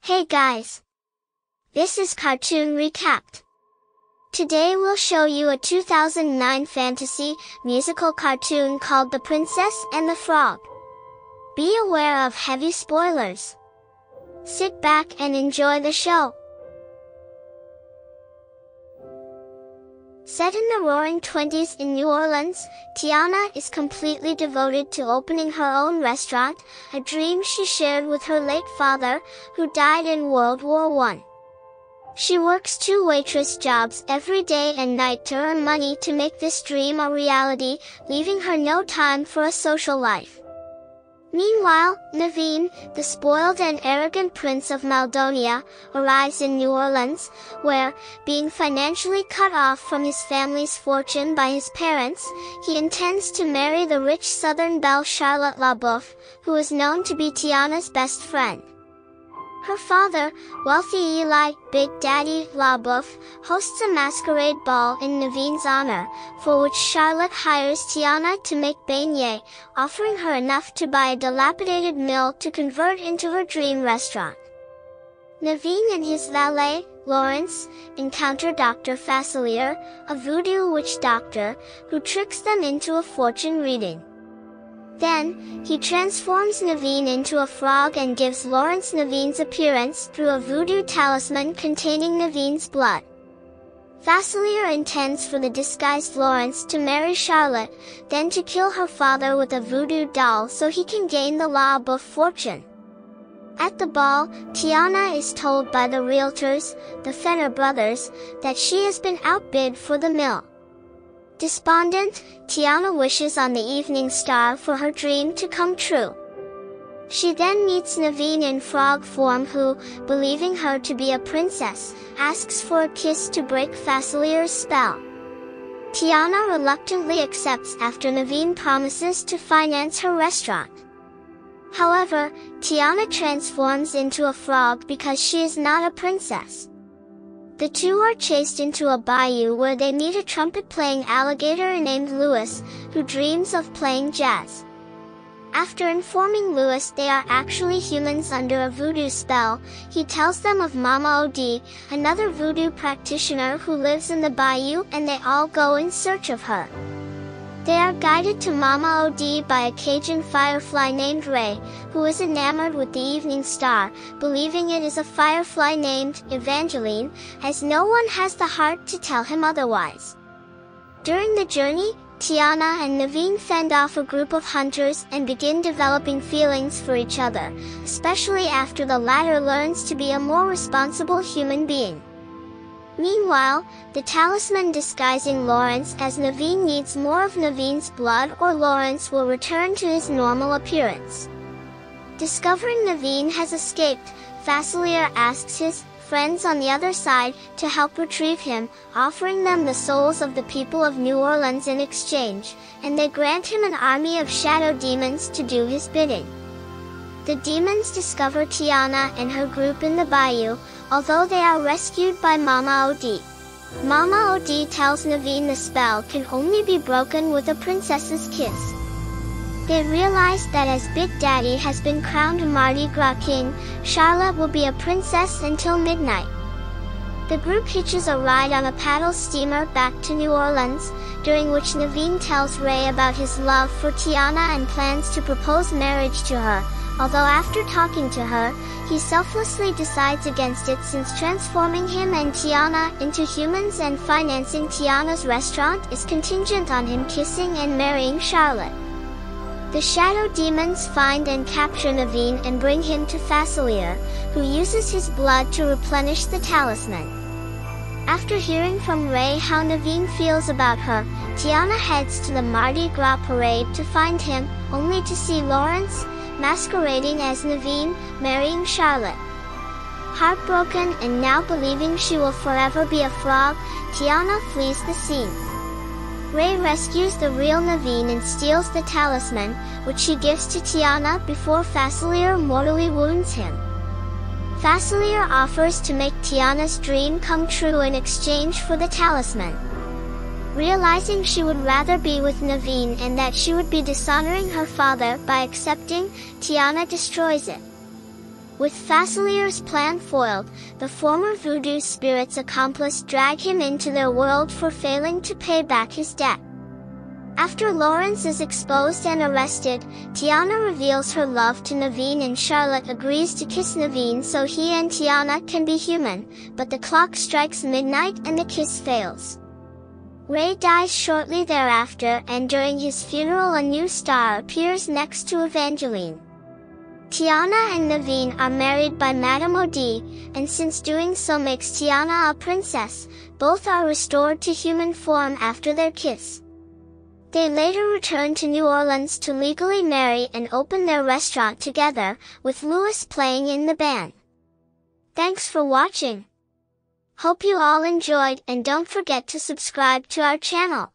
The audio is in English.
Hey guys! This is Cartoon Recapped. Today we'll show you a 2009 fantasy musical cartoon called The Princess and the Frog. Be aware of heavy spoilers. Sit back and enjoy the show. Set in the Roaring '20s in New Orleans, Tiana is completely devoted to opening her own restaurant, a dream she shared with her late father, who died in World War I. She works 2 waitress jobs every day and night to earn money to make this dream a reality, leaving her no time for a social life. Meanwhile, Naveen, the spoiled and arrogant Prince of Maldonia, arrives in New Orleans, where, being financially cut off from his family's fortune by his parents, he intends to marry the rich Southern belle Charlotte LaBeouf, who is known to be Tiana's best friend. Her father, wealthy Eli, Big Daddy LaBeouf, hosts a masquerade ball in Naveen's honor, for which Charlotte hires Tiana to make beignets, offering her enough to buy a dilapidated mill to convert into her dream restaurant. Naveen and his valet, Lawrence, encounter Dr. Facilier, a voodoo witch doctor, who tricks them into a fortune reading. Then, he transforms Naveen into a frog and gives Lawrence Naveen's appearance through a voodoo talisman containing Naveen's blood. Facilier intends for the disguised Lawrence to marry Charlotte, then to kill her father with a voodoo doll so he can gain the LaBeouf fortune. At the ball, Tiana is told by the realtors, the Fenner brothers, that she has been outbid for the mill. Despondent, Tiana wishes on the evening star for her dream to come true. She then meets Naveen in frog form who, believing her to be a princess, asks for a kiss to break Facilier's spell. Tiana reluctantly accepts after Naveen promises to finance her restaurant. However, Tiana transforms into a frog because she is not a princess. The two are chased into a bayou where they meet a trumpet-playing alligator named Louis, who dreams of playing jazz. After informing Louis they are actually humans under a voodoo spell, he tells them of Mama Odie, another voodoo practitioner who lives in the bayou, and they all go in search of her. They are guided to Mama Odie by a Cajun firefly named Ray, who is enamored with the evening star, believing it is a firefly named Evangeline, as no one has the heart to tell him otherwise. During the journey, Tiana and Naveen fend off a group of hunters and begin developing feelings for each other, especially after the latter learns to be a more responsible human being. Meanwhile, the talisman disguising Lawrence as Naveen needs more of Naveen's blood or Lawrence will return to his normal appearance. Discovering Naveen has escaped, Facilier asks his friends on the other side to help retrieve him, offering them the souls of the people of New Orleans in exchange, and they grant him an army of shadow demons to do his bidding. The demons discover Tiana and her group in the bayou, although they are rescued by Mama Odie. Mama Odie tells Naveen the spell can only be broken with a princess's kiss. They realize that as Big Daddy has been crowned Mardi Gras King, Charlotte will be a princess until midnight. The group hitches a ride on a paddle steamer back to New Orleans, during which Naveen tells Ray about his love for Tiana and plans to propose marriage to her, although after talking to her, he selflessly decides against it since transforming him and Tiana into humans and financing Tiana's restaurant is contingent on him kissing and marrying Charlotte. The shadow demons find and capture Naveen and bring him to Facilier, who uses his blood to replenish the talisman. After hearing from Ray how Naveen feels about her, Tiana heads to the Mardi Gras parade to find him, only to see Lawrence, masquerading as Naveen, marrying Charlotte. Heartbroken and now believing she will forever be a frog, Tiana flees the scene. Ray rescues the real Naveen and steals the talisman, which he gives to Tiana before Facilier mortally wounds him. Facilier offers to make Tiana's dream come true in exchange for the talisman. Realizing she would rather be with Naveen and that she would be dishonoring her father by accepting, Tiana destroys it. With Facilier's plan foiled, the former voodoo spirit's accomplice drag him into their world for failing to pay back his debt. After Lawrence is exposed and arrested, Tiana reveals her love to Naveen and Charlotte agrees to kiss Naveen so he and Tiana can be human, but the clock strikes midnight and the kiss fails. Ray dies shortly thereafter, and during his funeral a new star appears next to Evangeline. Tiana and Naveen are married by Madame O'D, and since doing so makes Tiana a princess, both are restored to human form after their kiss. They later return to New Orleans to legally marry and open their restaurant together, with Louis playing in the band. Thanks for watching. Hope you all enjoyed, and don't forget to subscribe to our channel.